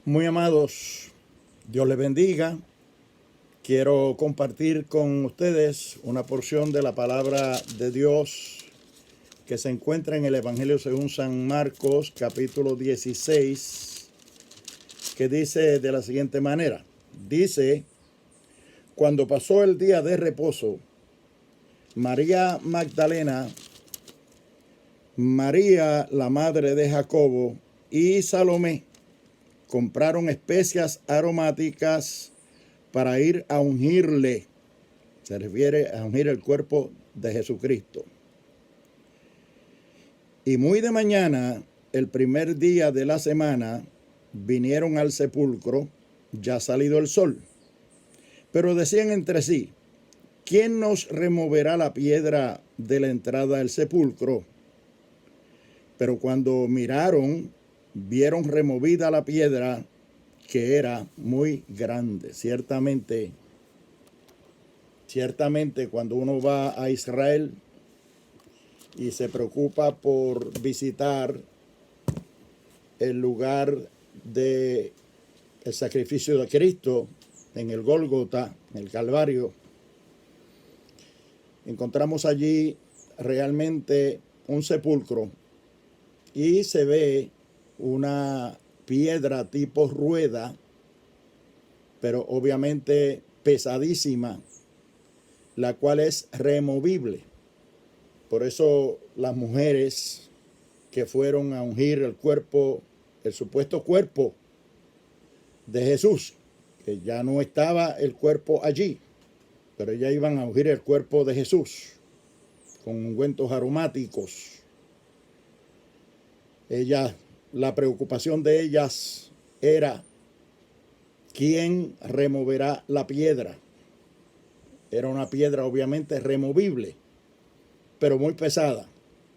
Muy amados, Dios les bendiga. Quiero compartir con ustedes una porción de la palabra de Dios que se encuentra en el Evangelio según San Marcos, capítulo 16, que dice de la siguiente manera. Dice: cuando pasó el día de reposo, María Magdalena, María la madre de Jacobo y Salomé compraron especias aromáticas para ir a ungirle. Se refiere a ungir el cuerpo de Jesucristo. Y muy de mañana, el primer día de la semana, vinieron al sepulcro, ya salido el sol. Pero decían entre sí: ¿quién nos removerá la piedra de la entrada del sepulcro? Pero cuando miraron, vieron removida la piedra, que era muy grande. Ciertamente, cuando uno va a Israel y se preocupa por visitar el lugar del sacrificio de Cristo en el Gólgota, en el Calvario, encontramos allí realmente un sepulcro y se ve una piedra tipo rueda, pero obviamente pesadísima, la cual es removible. Por eso las mujeres que fueron a ungir el cuerpo, el supuesto cuerpo de Jesús, que ya no estaba el cuerpo allí, pero ellas iban a ungir el cuerpo de Jesús con ungüentos aromáticos. La preocupación de ellas era: ¿quién removerá la piedra? Era una piedra obviamente removible, pero muy pesada,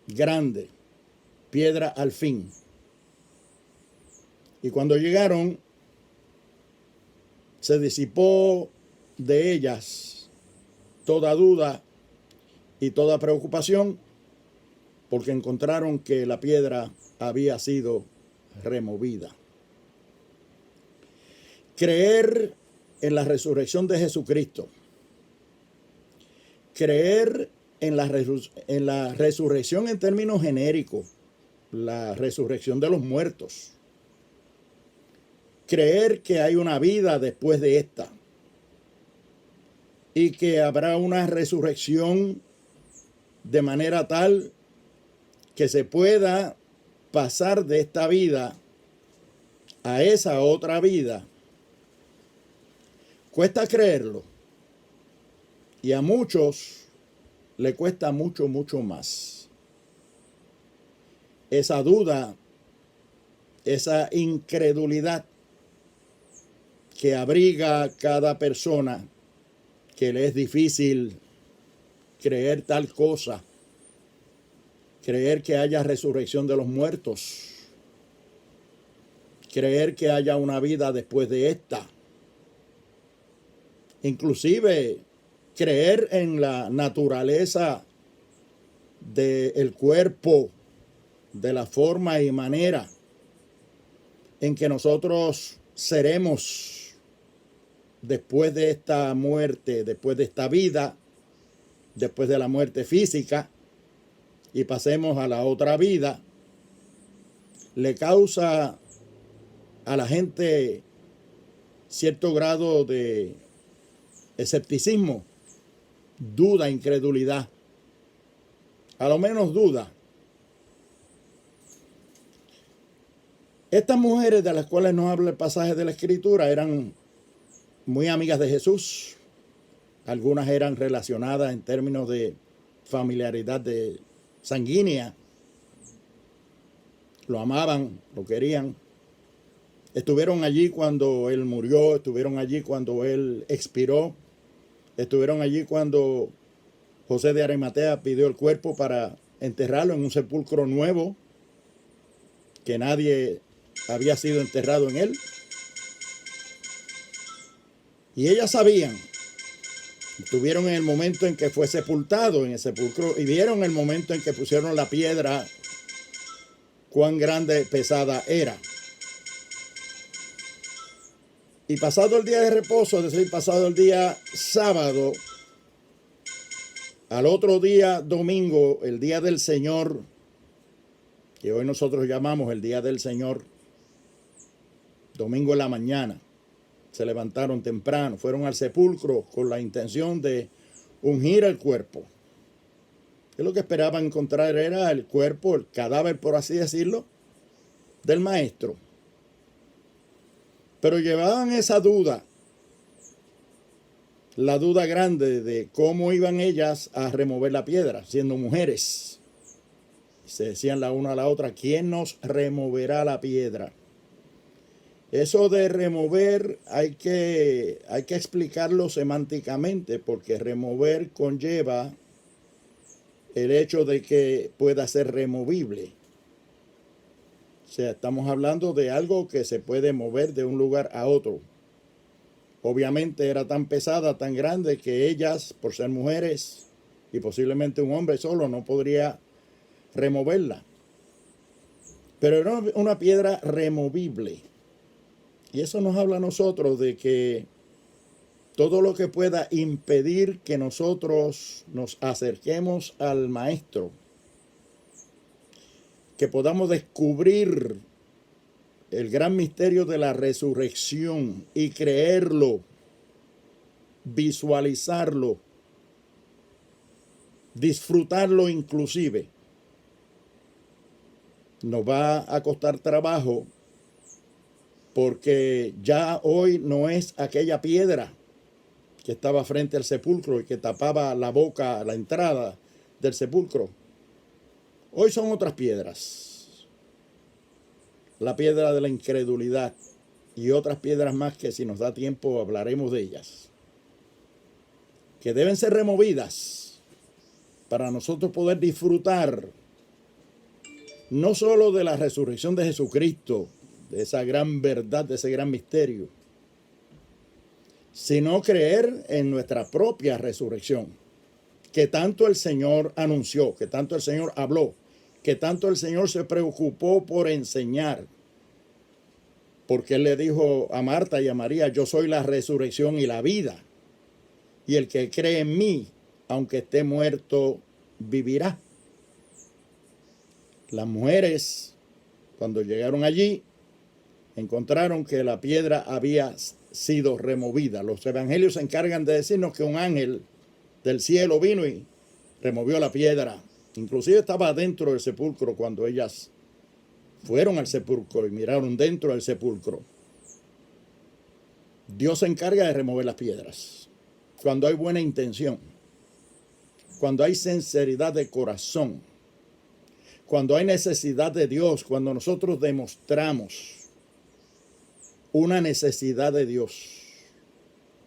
grande, piedra al fin. Y cuando llegaron, se disipó de ellas toda duda y toda preocupación, porque encontraron que la piedra había sido removida. Creer en la resurrección de Jesucristo, creer en la resurrección en términos genéricos, la resurrección de los muertos, creer que hay una vida después de esta y que habrá una resurrección de manera tal que se pueda pasar de esta vida a esa otra vida, cuesta creerlo. Y a muchos le cuesta mucho más. Esa duda, esa incredulidad que abriga a cada persona, que le es difícil creer tal cosa, creer que haya resurrección de los muertos, creer que haya una vida después de esta, inclusive creer en la naturaleza del cuerpo, de la forma y manera en que nosotros seremos después de esta muerte, después de esta vida, después de la muerte física, y pasemos a la otra vida, le causa a la gente cierto grado de escepticismo, duda, incredulidad, a lo menos duda. Estas mujeres de las cuales nos habla el pasaje de la Escritura eran muy amigas de Jesús. Algunas eran relacionadas en términos de familiaridad sanguínea. Lo amaban, lo querían. Estuvieron allí cuando él murió, estuvieron allí cuando él expiró, estuvieron allí cuando José de Arimatea pidió el cuerpo para enterrarlo en un sepulcro nuevo, que nadie había sido enterrado en él. Y ellas sabían, estuvieron en el momento en que fue sepultado en el sepulcro y vieron el momento en que pusieron la piedra, cuán grande, pesada era. Y pasado el día de reposo, es decir, pasado el día sábado, al otro día domingo, el día del Señor, que hoy nosotros llamamos el día del Señor, domingo en la mañana, se levantaron temprano, fueron al sepulcro con la intención de ungir el cuerpo. Que lo que esperaban encontrar era el cuerpo, el cadáver, por así decirlo, del maestro. Pero llevaban esa duda, la duda grande de cómo iban ellas a remover la piedra, siendo mujeres. Se decían la una a la otra, ¿quién nos removerá la piedra? Eso de remover hay que explicarlo semánticamente, porque remover conlleva el hecho de que pueda ser removible. O sea, estamos hablando de algo que se puede mover de un lugar a otro. Obviamente era tan pesada, tan grande, que ellas, por ser mujeres, y posiblemente un hombre solo, no podría removerla. Pero era una piedra removible. Y eso nos habla a nosotros de que todo lo que pueda impedir que nosotros nos acerquemos al Maestro, que podamos descubrir el gran misterio de la resurrección y creerlo, visualizarlo, disfrutarlo inclusive, nos va a costar trabajo, porque ya hoy no es aquella piedra que estaba frente al sepulcro y que tapaba la boca, la entrada del sepulcro. Hoy son otras piedras. La piedra de la incredulidad y otras piedras más que, si nos da tiempo, hablaremos de ellas, que deben ser removidas para nosotros poder disfrutar no solo de la resurrección de Jesucristo, de esa gran verdad, de ese gran misterio, sino creer en nuestra propia resurrección, que tanto el Señor anunció, que tanto el Señor habló, que tanto el Señor se preocupó por enseñar, porque Él le dijo a Marta y a María, yo soy la resurrección y la vida, y el que cree en mí, aunque esté muerto, vivirá. Las mujeres, cuando llegaron allí, encontraron que la piedra había sido removida. Los evangelios se encargan de decirnos que un ángel del cielo vino y removió la piedra. Inclusive estaba dentro del sepulcro cuando ellas fueron al sepulcro y miraron dentro del sepulcro. Dios se encarga de remover las piedras cuando hay buena intención, cuando hay sinceridad de corazón, cuando hay necesidad de Dios, cuando nosotros demostramos una necesidad de Dios,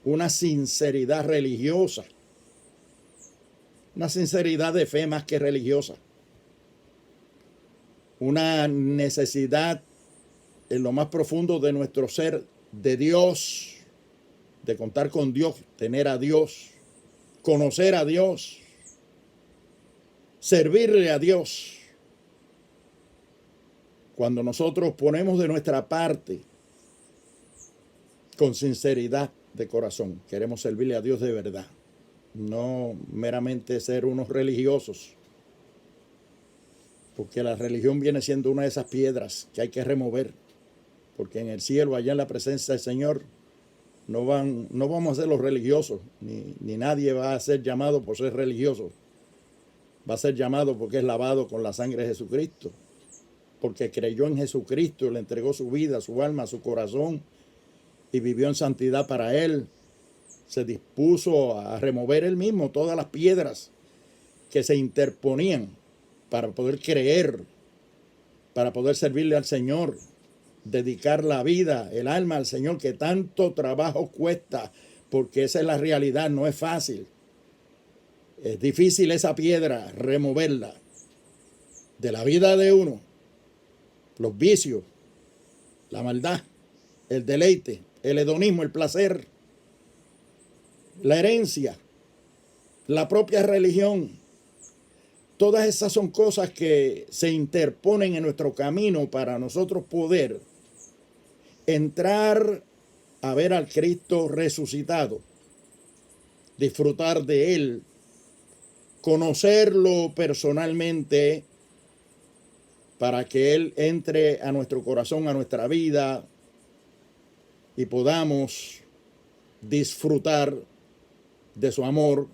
una sinceridad religiosa, una sinceridad de fe más que religiosa, una necesidad en lo más profundo de nuestro ser de Dios, de contar con Dios, tener a Dios, conocer a Dios, servirle a Dios. Cuando nosotros ponemos de nuestra parte con sinceridad de corazón, queremos servirle a Dios de verdad, no meramente ser unos religiosos, porque la religión viene siendo una de esas piedras que hay que remover, porque en el cielo, allá en la presencia del Señor, no vamos a ser los religiosos, ni nadie va a ser llamado por ser religioso, va a ser llamado porque es lavado con la sangre de Jesucristo, porque creyó en Jesucristo, le entregó su vida, su alma, su corazón, y vivió en santidad para Él. Se dispuso a remover Él mismo todas las piedras que se interponían para poder creer, para poder servirle al Señor, dedicar la vida, el alma al Señor, que tanto trabajo cuesta, porque esa es la realidad, no es fácil. Es difícil esa piedra, removerla de la vida de uno, los vicios, la maldad, el deleite, el hedonismo, el placer, la herencia, la propia religión. Todas esas son cosas que se interponen en nuestro camino para nosotros poder entrar a ver al Cristo resucitado, disfrutar de Él, conocerlo personalmente para que Él entre a nuestro corazón, a nuestra vida y podamos disfrutar de su amor,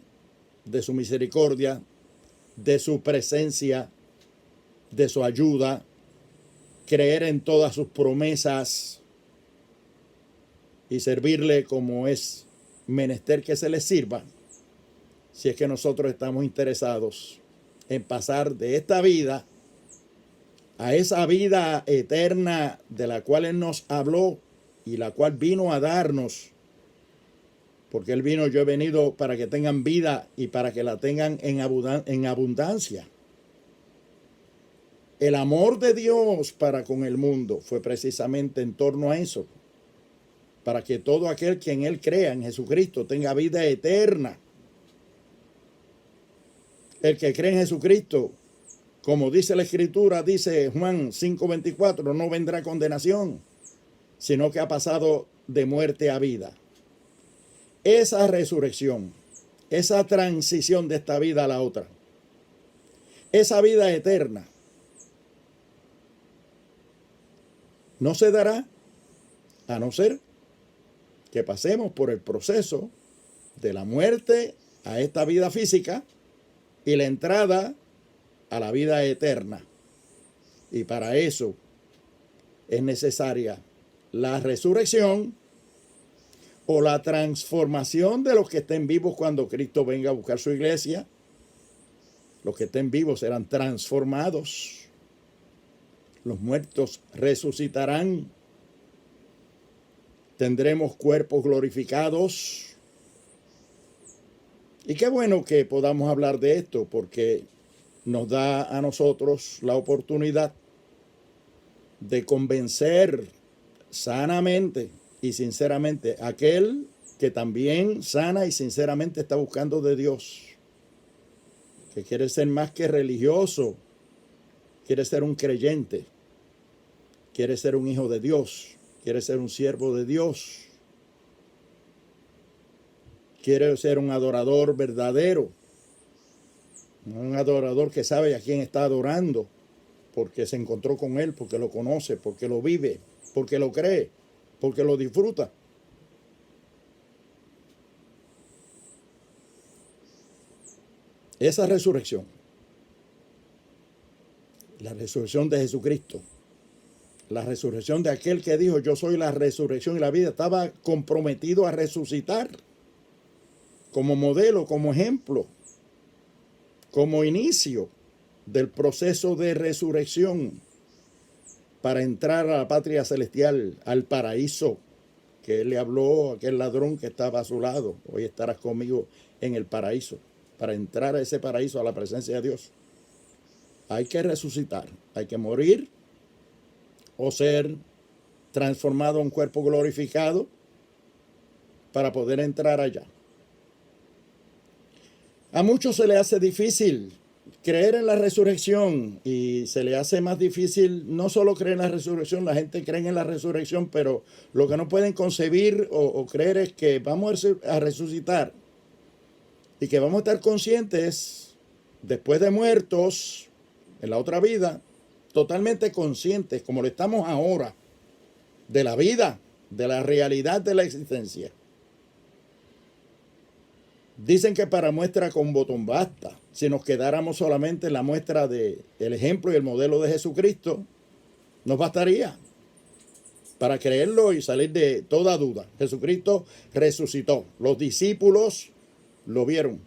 de su misericordia, de su presencia, de su ayuda, creer en todas sus promesas y servirle como es menester que se le sirva, si es que nosotros estamos interesados en pasar de esta vida a esa vida eterna de la cual Él nos habló y la cual vino a darnos, porque Él vino, yo he venido para que tengan vida y para que la tengan en abundancia. El amor de Dios para con el mundo fue precisamente en torno a eso, para que todo aquel que en Él crea, en Jesucristo, tenga vida eterna. El que cree en Jesucristo, como dice la Escritura, dice Juan 5:24, no vendrá condenación, sino que ha pasado de muerte a vida. Esa resurrección, esa transición de esta vida a la otra, esa vida eterna, no se dará a no ser que pasemos por el proceso de la muerte a esta vida física y la entrada a la vida eterna. Y para eso es necesaria la resurrección o la transformación de los que estén vivos cuando Cristo venga a buscar su iglesia. Los que estén vivos serán transformados. Los muertos resucitarán. Tendremos cuerpos glorificados. Y qué bueno que podamos hablar de esto, porque nos da a nosotros la oportunidad de convencer sanamente y sinceramente a aquel que también sana y sinceramente está buscando de Dios, que quiere ser más que religioso, quiere ser un creyente, quiere ser un hijo de Dios, quiere ser un siervo de Dios, quiere ser un adorador verdadero, un adorador que sabe a quién está adorando, porque se encontró con Él, porque lo conoce, porque lo vive, porque lo cree, porque lo disfruta. Esa resurrección, la resurrección de Jesucristo, la resurrección de aquel que dijo, yo soy la resurrección y la vida, estaba comprometido a resucitar como modelo, como ejemplo, como inicio del proceso de resurrección para entrar a la patria celestial, al paraíso, que Él le habló a aquel ladrón que estaba a su lado. Hoy estarás conmigo en el paraíso. Para entrar a ese paraíso, a la presencia de Dios, hay que resucitar, hay que morir o ser transformado en un cuerpo glorificado para poder entrar allá. A muchos se le hace difícil creer en la resurrección y se le hace más difícil no solo creer en la resurrección, la gente cree en la resurrección, pero lo que no pueden concebir o creer es que vamos a resucitar y que vamos a estar conscientes después de muertos en la otra vida, totalmente conscientes como lo estamos ahora de la vida, de la realidad de la existencia. Dicen que para muestra con botón basta. Si nos quedáramos solamente en la muestra del ejemplo y el modelo de Jesucristo, nos bastaría para creerlo y salir de toda duda. Jesucristo resucitó. Los discípulos lo vieron.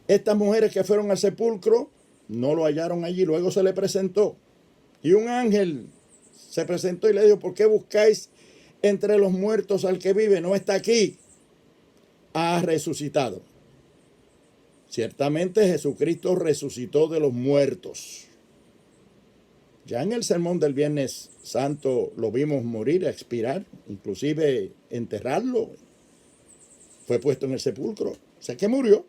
Estas mujeres que fueron al sepulcro no lo hallaron allí. Luego se le presentó. Y un ángel se presentó y le dijo, ¿por qué buscáis entre los muertos al que vive? No está aquí. Ha resucitado. Ciertamente Jesucristo resucitó de los muertos. Ya en el sermón del Viernes Santo lo vimos morir, expirar, inclusive enterrarlo. Fue puesto en el sepulcro. O sea que murió.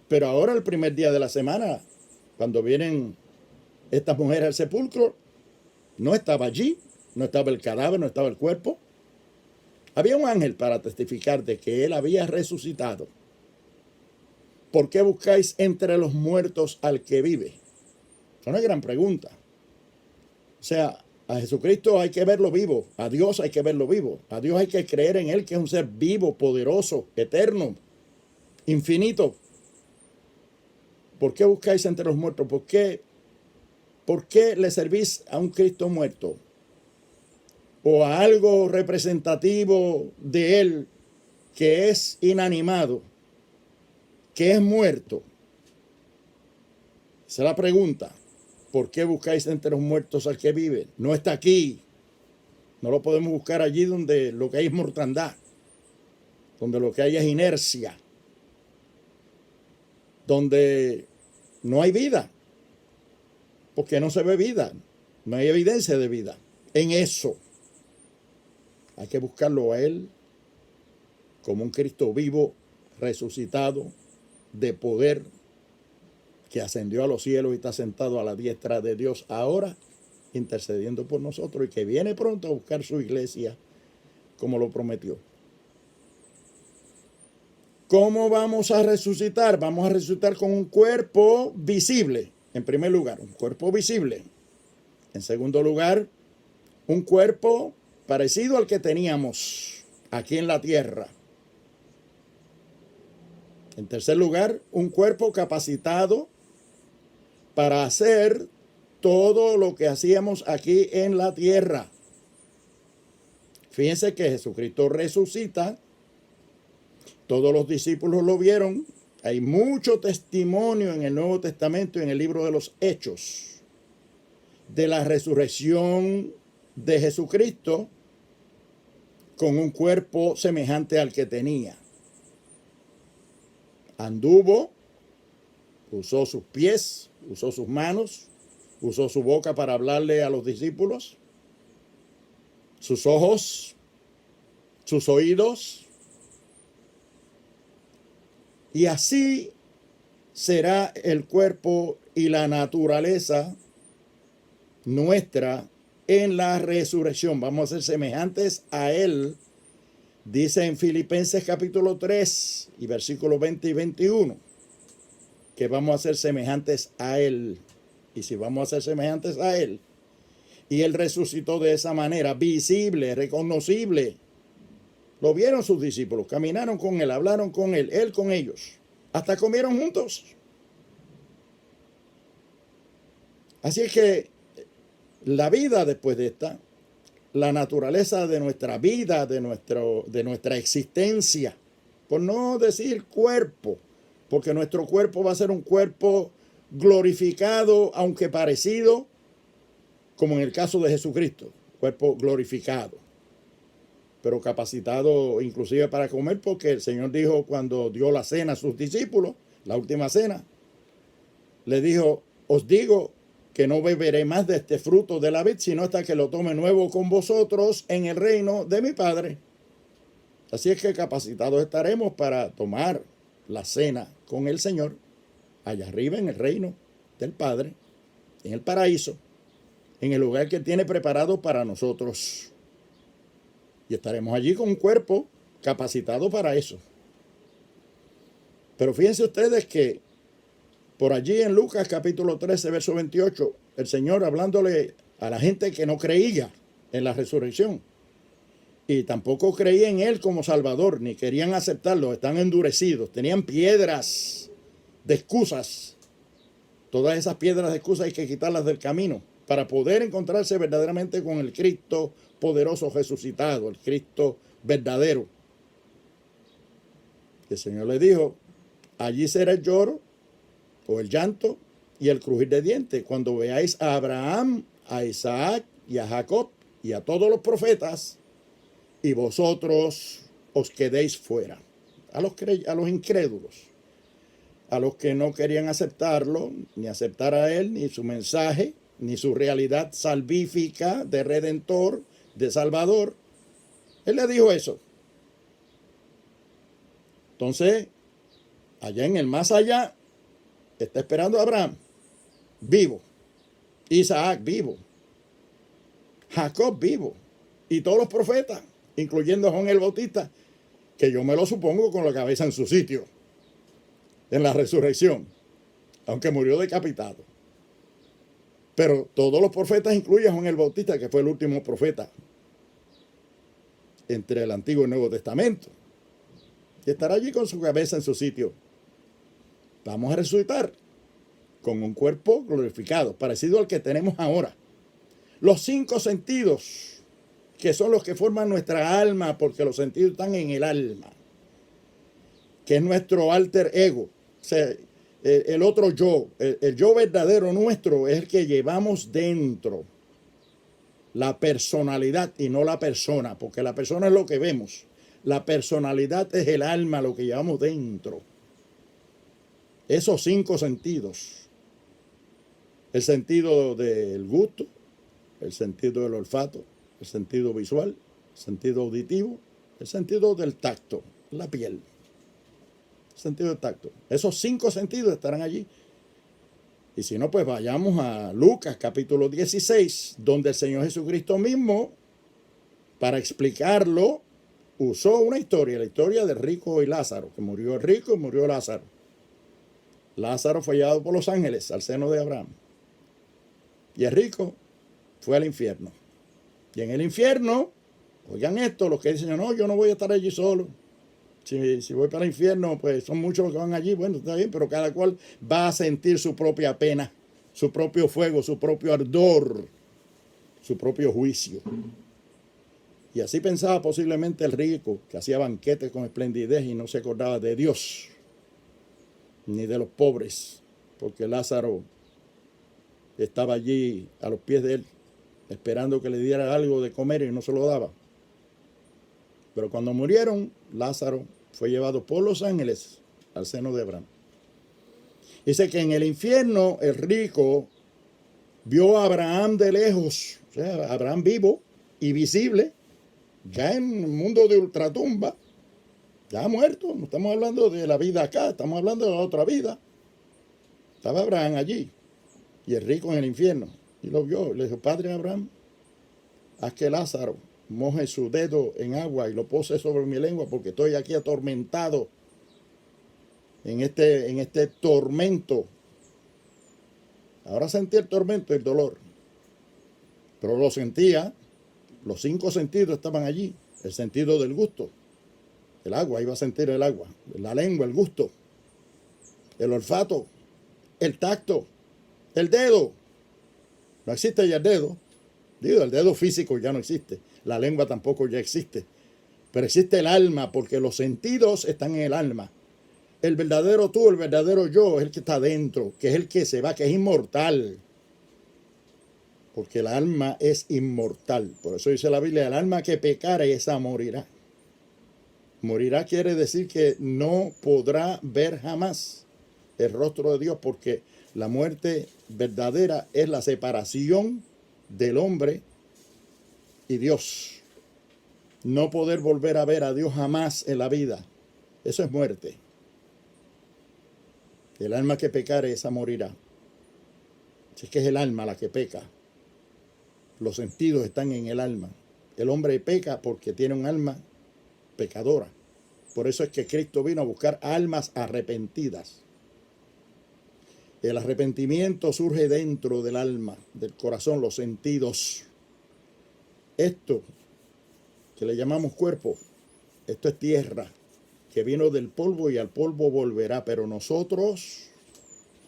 Pero ahora el primer día de la semana, cuando vienen estas mujeres al sepulcro, no estaba allí, no estaba el cadáver, no estaba el cuerpo. Había un ángel para testificar de que él había resucitado. ¿Por qué buscáis entre los muertos al que vive? Es una gran pregunta. O sea, a Jesucristo hay que verlo vivo, a Dios hay que verlo vivo, a Dios hay que creer en Él, que es un ser vivo, poderoso, eterno, infinito. ¿Por qué buscáis entre los muertos? ¿Por qué le servís a un Cristo muerto? O a algo representativo de Él que es inanimado, que es muerto. Esa es la pregunta. ¿Por qué buscáis entre los muertos al que vive? No está aquí. No lo podemos buscar allí donde lo que hay es mortandad, donde lo que hay es inercia, donde no hay vida, porque no se ve vida, no hay evidencia de vida. En eso hay que buscarlo a Él como un Cristo vivo, resucitado, de poder, que ascendió a los cielos y está sentado a la diestra de Dios ahora, intercediendo por nosotros, y que viene pronto a buscar su iglesia como lo prometió. ¿Cómo vamos a resucitar? Vamos a resucitar con un cuerpo visible, en primer lugar, un cuerpo visible. En segundo lugar, un cuerpo parecido al que teníamos aquí en la tierra. En tercer lugar, un cuerpo capacitado para hacer todo lo que hacíamos aquí en la tierra. Fíjense que Jesucristo resucita. Todos los discípulos lo vieron. Hay mucho testimonio en el Nuevo Testamento, en el libro de los Hechos, de la resurrección de Jesucristo con un cuerpo semejante al que tenía. Anduvo, usó sus pies, usó sus manos, usó su boca para hablarle a los discípulos, sus ojos, sus oídos. Y así será el cuerpo y la naturaleza nuestra en la resurrección. Vamos a ser semejantes a Él. Dice en Filipenses capítulo 3 y versículos 20 y 21 que vamos a ser semejantes a Él. Y si vamos a ser semejantes a Él, y Él resucitó de esa manera, visible, reconocible. Lo vieron sus discípulos, caminaron con Él, hablaron con Él con ellos. Hasta comieron juntos. Así es que la vida después de esta, la naturaleza de nuestra vida, de nuestra existencia, por no decir cuerpo, porque nuestro cuerpo va a ser un cuerpo glorificado, aunque parecido, como en el caso de Jesucristo, cuerpo glorificado, pero capacitado inclusive para comer, porque el Señor dijo cuando dio la cena a sus discípulos, la última cena, le dijo, os digo que no beberé más de este fruto de la vid, sino hasta que lo tome nuevo con vosotros en el reino de mi Padre. Así es que capacitados estaremos para tomar la cena con el Señor, allá arriba en el reino del Padre, en el paraíso, en el lugar que tiene preparado para nosotros. Y estaremos allí con un cuerpo capacitado para eso. Pero fíjense ustedes que por allí en Lucas capítulo 13, verso 28, el Señor hablándole a la gente que no creía en la resurrección y tampoco creía en Él como Salvador, ni querían aceptarlo, están endurecidos, tenían piedras de excusas. Todas esas piedras de excusas hay que quitarlas del camino para poder encontrarse verdaderamente con el Cristo poderoso resucitado, el Cristo verdadero. El Señor le dijo, allí será el lloro o el llanto y el crujir de dientes cuando veáis a Abraham, a Isaac y a Jacob y a todos los profetas y vosotros os quedéis fuera. A los incrédulos, a los que no querían aceptarlo, ni aceptar a Él, ni su mensaje, ni su realidad salvífica de Redentor, de Salvador. Él le dijo eso. Entonces, allá en el más allá, está esperando a Abraham, vivo. Isaac, vivo. Jacob, vivo. Y todos los profetas, incluyendo a Juan el Bautista, que yo me lo supongo con la cabeza en su sitio, en la resurrección, aunque murió decapitado. Pero todos los profetas incluyen a Juan el Bautista, que fue el último profeta entre el Antiguo y el Nuevo Testamento, y estará allí con su cabeza en su sitio. Vamos a resucitar con un cuerpo glorificado, parecido al que tenemos ahora. Los 5 sentidos, que son los que forman nuestra alma, porque los sentidos están en el alma, que es nuestro alter ego. O sea, el otro yo, el yo verdadero nuestro es el que llevamos dentro. La personalidad y no la persona, porque la persona es lo que vemos. La personalidad es el alma, lo que llevamos dentro. Esos 5 sentidos. El sentido del gusto, el sentido del olfato, el sentido visual, el sentido auditivo, el sentido del tacto, la piel. El sentido del tacto. Esos 5 sentidos estarán allí. Y si no, pues vayamos a Lucas capítulo 16, donde el Señor Jesucristo mismo, para explicarlo, usó una historia, la historia del rico y Lázaro, que murió el rico y murió Lázaro. Lázaro fue llevado por los ángeles al seno de Abraham. Y el rico fue al infierno. Y en el infierno, oigan esto, los que dicen, no, yo no voy a estar allí solo. Si voy para el infierno, pues son muchos los que van allí. Bueno, está bien, pero cada cual va a sentir su propia pena, su propio fuego, su propio ardor, su propio juicio. Y así pensaba posiblemente el rico, que hacía banquetes con esplendidez y no se acordaba de Dios, ni de los pobres, porque Lázaro estaba allí a los pies de él, esperando que le diera algo de comer y no se lo daba. Pero cuando murieron, Lázaro fue llevado por los ángeles al seno de Abraham. Dice que en el infierno el rico vio a Abraham de lejos, o sea, Abraham vivo y visible, ya en el mundo de ultratumba, ya muerto. No estamos hablando de la vida acá, estamos hablando de la otra vida. Estaba Abraham allí y el rico en el infierno. Y lo vio, le dijo, Padre Abraham, haz que Lázaro moje su dedo en agua y lo pose sobre mi lengua, porque estoy aquí atormentado en este tormento. Ahora sentí el tormento, el dolor, pero lo sentía. Los 5 sentidos estaban allí. El sentido del gusto, el agua, iba a sentir el agua, la lengua, el gusto, el olfato, el tacto, el dedo. No existe ya el dedo. Digo, el dedo físico ya no existe. La lengua tampoco ya existe. Pero existe el alma, porque los sentidos están en el alma. El verdadero tú, el verdadero yo, es el que está dentro, que es el que se va, que es inmortal. Porque el alma es inmortal. Por eso dice la Biblia, el alma que pecare, esa morirá. Morirá quiere decir que no podrá ver jamás el rostro de Dios, porque la muerte verdadera es la separación del hombre y Dios. No poder volver a ver a Dios jamás en la vida. Eso es muerte. El alma que pecare, esa morirá. Si es que es el alma la que peca. Los sentidos están en el alma. El hombre peca porque tiene un alma pecadora. Por eso es que Cristo vino a buscar almas arrepentidas. El arrepentimiento surge dentro del alma, del corazón, los sentidos. Esto que le llamamos cuerpo, esto es tierra, que vino del polvo y al polvo volverá. Pero nosotros,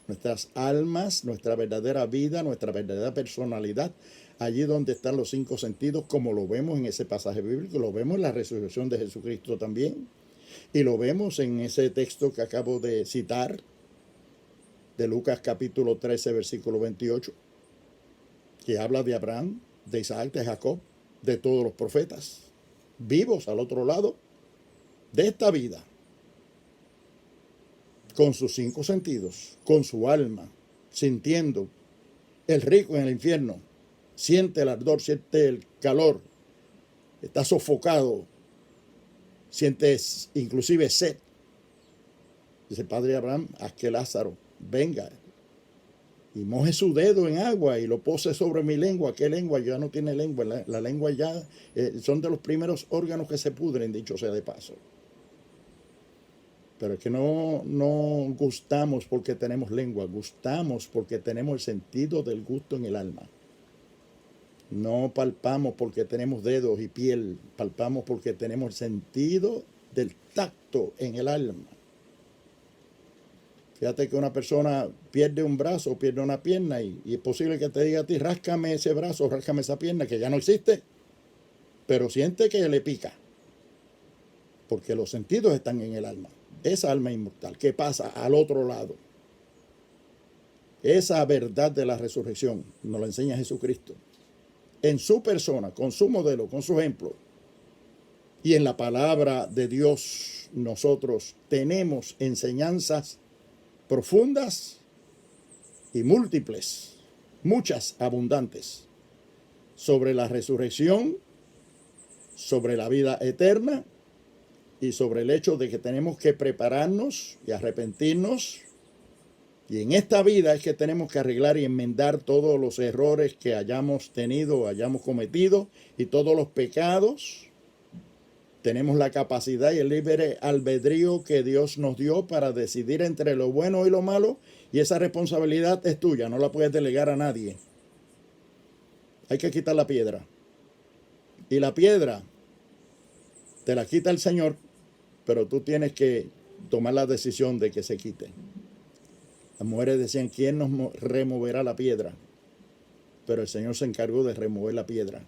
nuestras almas, nuestra verdadera vida, nuestra verdadera personalidad, allí donde están los 5 sentidos, como lo vemos en ese pasaje bíblico, lo vemos en la resurrección de Jesucristo también, y lo vemos en ese texto que acabo de citar, de Lucas capítulo 13, versículo 28, que habla de Abraham, de Isaac, de Jacob, de todos los profetas, vivos al otro lado de esta vida, con sus 5 sentidos, con su alma, sintiendo. El rico en el infierno siente el ardor, siente el calor, está sofocado, siente inclusive sed. Dice, Padre Abraham, haz que Lázaro venga y moje su dedo en agua y lo pose sobre mi lengua. ¿Qué lengua? Ya no tiene lengua. La lengua ya son de los primeros órganos que se pudren, dicho sea de paso. Pero es que no gustamos porque tenemos lengua, gustamos porque tenemos el sentido del gusto en el alma. No palpamos porque tenemos dedos y piel, palpamos porque tenemos el sentido del tacto en el alma. Fíjate que una persona pierde un brazo o pierde una pierna y es posible que te diga a ti, ráscame ese brazo, ráscame esa pierna, que ya no existe, pero siente que le pica, porque los sentidos están en el alma. Esa alma inmortal que pasa al otro lado. Esa verdad de la resurrección nos la enseña Jesucristo. En su persona, con su modelo, con su ejemplo. Y en la palabra de Dios nosotros tenemos enseñanzas profundas y múltiples, muchas, abundantes, sobre la resurrección, sobre la vida eterna y sobre el hecho de que tenemos que prepararnos y arrepentirnos. Y en esta vida es que tenemos que arreglar y enmendar todos los errores que hayamos tenido, hayamos cometido y todos los pecados. Tenemos la capacidad y el libre albedrío que Dios nos dio para decidir entre lo bueno y lo malo, y esa responsabilidad es tuya, no la puedes delegar a nadie. Hay que quitar la piedra. Y la piedra te la quita el Señor, pero tú tienes que tomar la decisión de que se quite. Las mujeres decían, ¿quién nos removerá la piedra? Pero el Señor se encargó de remover la piedra.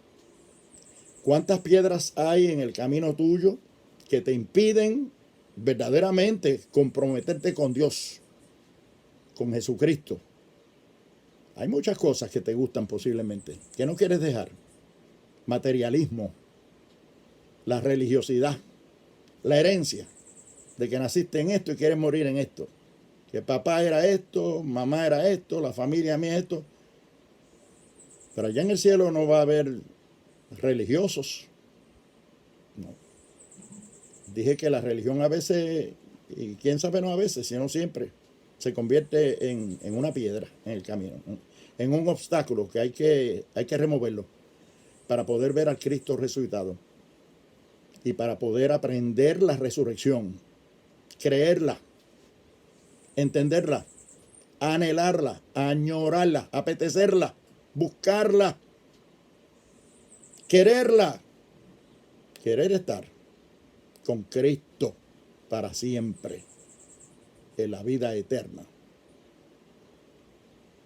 ¿Cuántas piedras hay en el camino tuyo que te impiden verdaderamente comprometerte con Dios, con Jesucristo? Hay muchas cosas que te gustan posiblemente, que no quieres dejar. Materialismo, la religiosidad, la herencia de que naciste en esto y quieres morir en esto. Que papá era esto, mamá era esto, la familia mía esto. Pero allá en el cielo no va a haber religiosos. No. Dije que la religión a veces, y quién sabe no a veces, sino siempre, se convierte en una piedra en el camino, en un obstáculo que hay que removerlo para poder ver al Cristo resucitado y para poder aprender la resurrección, creerla, entenderla, anhelarla, añorarla, apetecerla, buscarla, quererla, querer estar con Cristo para siempre en la vida eterna.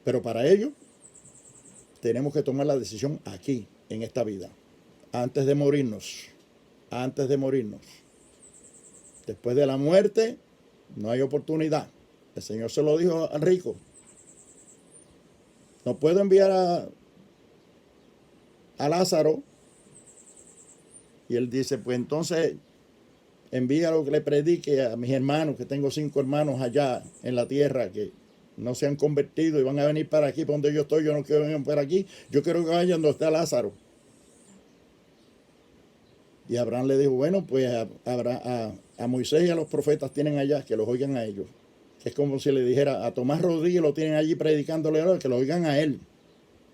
Pero para ello tenemos que tomar la decisión aquí, en esta vida, antes de morirnos, antes de morirnos. Después de la muerte no hay oportunidad. El Señor se lo dijo al rico. No puedo enviar a Lázaro. Y él dice, pues entonces envíalo que le predique a mis hermanos, que tengo 5 hermanos allá en la tierra que no se han convertido y van a venir para aquí, para donde yo estoy. Yo no quiero venir para aquí, yo quiero que vayan donde está Lázaro. Y Abraham le dijo, bueno, pues a Moisés y a los profetas tienen allá, que los oigan a ellos. Es como si le dijera a Tomás Rodríguez, lo tienen allí predicándole, que lo oigan a él.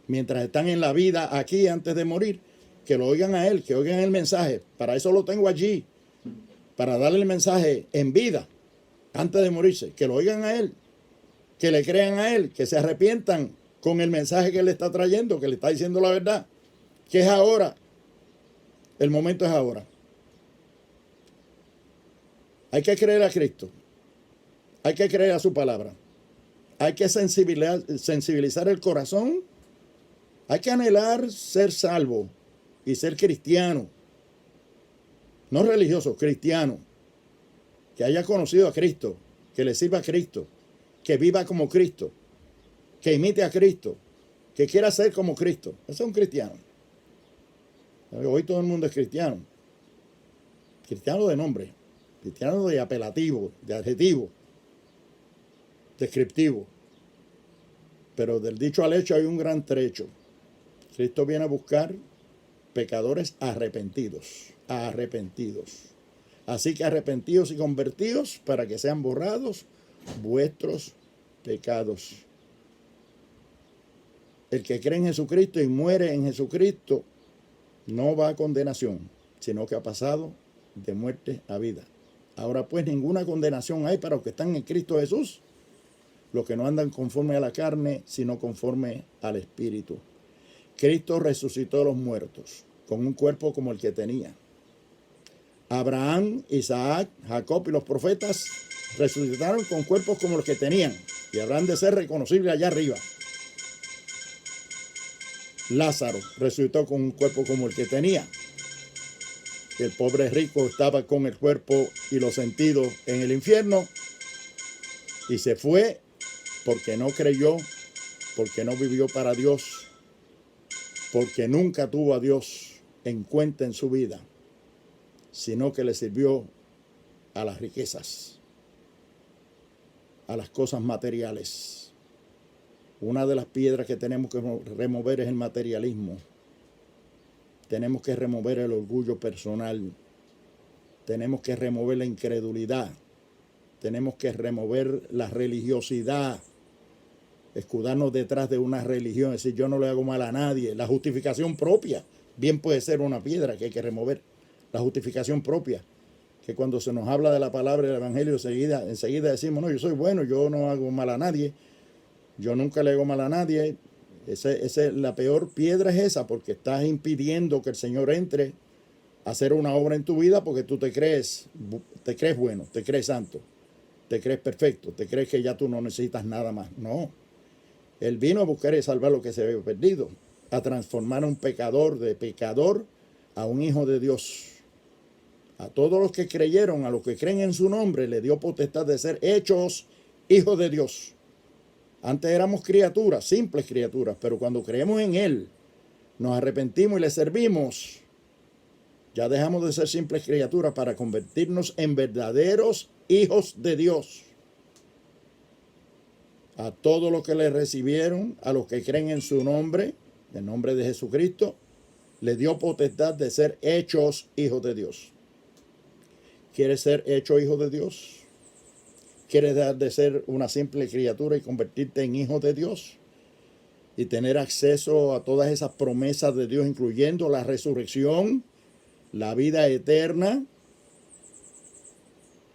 Mientras están en la vida aquí antes de morir, que lo oigan a él, que oigan el mensaje. Para eso lo tengo allí, para darle el mensaje en vida, antes de morirse. Que lo oigan a él, que le crean a él, que se arrepientan con el mensaje que él está trayendo, que le está diciendo la verdad, que es ahora. El momento es ahora. Hay que creer a Cristo. Hay que creer a su palabra. Hay que sensibilizar el corazón. Hay que anhelar ser salvo y ser cristiano. No religioso, cristiano. Que haya conocido a Cristo, que le sirva a Cristo, que viva como Cristo, que imite a Cristo, que quiera ser como Cristo. Ese es un cristiano. Hoy todo el mundo es cristiano. Cristiano de nombre, cristiano de apelativo, de adjetivo, descriptivo. Pero del dicho al hecho hay un gran trecho. Cristo viene a buscar pecadores arrepentidos, arrepentidos. Así que arrepentidos y convertidos para que sean borrados vuestros pecados. El que cree en Jesucristo y muere en Jesucristo no va a condenación, sino que ha pasado de muerte a vida. Ahora pues ninguna condenación hay para los que están en Cristo Jesús, los que no andan conforme a la carne, sino conforme al Espíritu. Cristo resucitó a los muertos con un cuerpo como el que tenía. Abraham, Isaac, Jacob y los profetas resucitaron con cuerpos como los que tenían y habrán de ser reconocibles allá arriba. Lázaro resucitó con un cuerpo como el que tenía. El pobre rico estaba con el cuerpo y los sentidos en el infierno y se fue porque no creyó, porque no vivió para Dios, porque nunca tuvo a Dios en cuenta en su vida, sino que le sirvió a las riquezas, a las cosas materiales. Una de las piedras que tenemos que remover es el materialismo. Tenemos que remover el orgullo personal. Tenemos que remover la incredulidad. Tenemos que remover la religiosidad. Escudarnos detrás de una religión, es decir, yo no le hago mal a nadie. La justificación propia bien puede ser una piedra que hay que remover. La justificación propia, que cuando se nos habla de la palabra del Evangelio, enseguida decimos, no, yo soy bueno, yo no hago mal a nadie, yo nunca le hago mal a nadie. La peor piedra es esa, porque estás impidiendo que el Señor entre a hacer una obra en tu vida porque tú te crees bueno, te crees santo, te crees perfecto, te crees que ya tú no necesitas nada más. No. Él vino a buscar y salvar lo que se había perdido, a transformar a un pecador de pecador a un hijo de Dios. A todos los que creyeron, a los que creen en su nombre, le dio potestad de ser hechos hijos de Dios. Antes éramos criaturas, simples criaturas, pero cuando creemos en Él, nos arrepentimos y le servimos, ya dejamos de ser simples criaturas para convertirnos en verdaderos hijos de Dios. A todos los que le recibieron, a los que creen en su nombre, en nombre de Jesucristo, le dio potestad de ser hechos hijos de Dios. ¿Quieres ser hecho hijo de Dios? ¿Quieres dejar de ser una simple criatura y convertirte en hijo de Dios? Y tener acceso a todas esas promesas de Dios, incluyendo la resurrección, la vida eterna,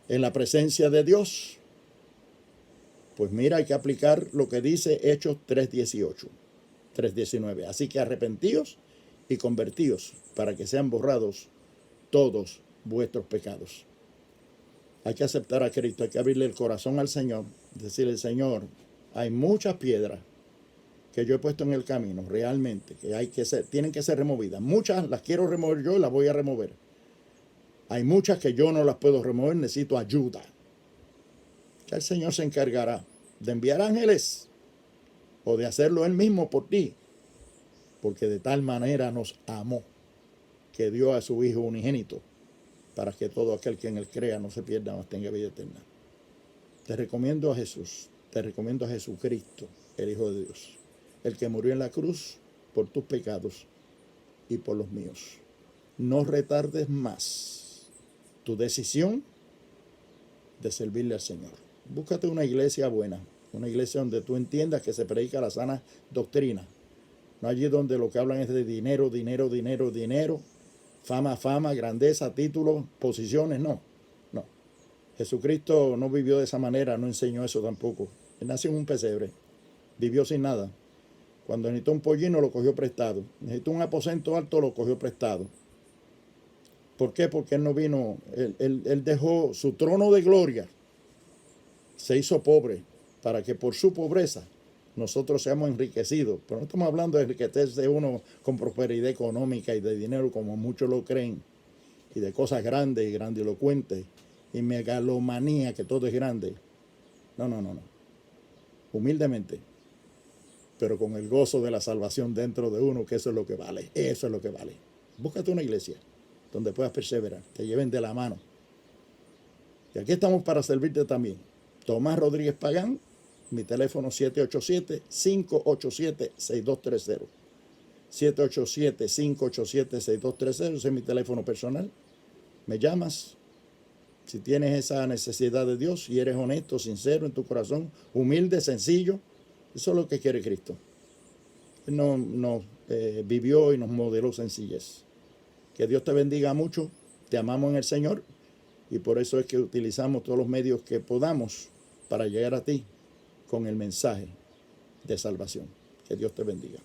en la presencia de Dios. Pues mira, hay que aplicar lo que dice Hechos 3:18, 3:19. Así que arrepentíos y convertíos para que sean borrados todos vuestros pecados. Hay que aceptar a Cristo, hay que abrirle el corazón al Señor, decirle, Señor, hay muchas piedras que yo he puesto en el camino, realmente, que tienen que ser removidas. Muchas las quiero remover yo y las voy a remover. Hay muchas que yo no las puedo remover, necesito ayuda. Que el Señor se encargará de enviar ángeles o de hacerlo Él mismo por ti, porque de tal manera nos amó que dio a su Hijo unigénito para que todo aquel que en Él crea no se pierda, mas tenga vida eterna. Te recomiendo a Jesús, te recomiendo a Jesucristo, el Hijo de Dios, el que murió en la cruz por tus pecados y por los míos. No retardes más tu decisión de servirle al Señor. Búscate una iglesia buena, una iglesia donde tú entiendas que se predica la sana doctrina. No allí donde lo que hablan es de dinero, dinero, dinero, dinero, fama, fama, grandeza, títulos, posiciones. No. Jesucristo no vivió de esa manera, no enseñó eso tampoco. Él nació en un pesebre, vivió sin nada. Cuando necesitó un pollino lo cogió prestado. Necesitó un aposento alto, lo cogió prestado. ¿Por qué? Porque él no vino, él dejó su trono de gloria, se hizo pobre para que por su pobreza nosotros seamos enriquecidos. Pero no estamos hablando de enriquecerse uno con prosperidad económica y de dinero como muchos lo creen, y de cosas grandes y grandilocuentes y megalomanía que todo es grande. No. Humildemente, pero con el gozo de la salvación dentro de uno, que eso es lo que vale. Eso es lo que vale. Búscate una iglesia donde puedas perseverar, te lleven de la mano. Y aquí estamos para servirte también. Tomás Rodríguez Pagán, mi teléfono 787-587-6230. 787-587-6230, ese es mi teléfono personal. Me llamas. Si tienes esa necesidad de Dios y eres honesto, sincero en tu corazón, humilde, sencillo, eso es lo que quiere Cristo. nos vivió y nos modeló sencillez. Que Dios te bendiga mucho, te amamos en el Señor y por eso es que utilizamos todos los medios que podamos para llegar a ti con el mensaje de salvación. Que Dios te bendiga.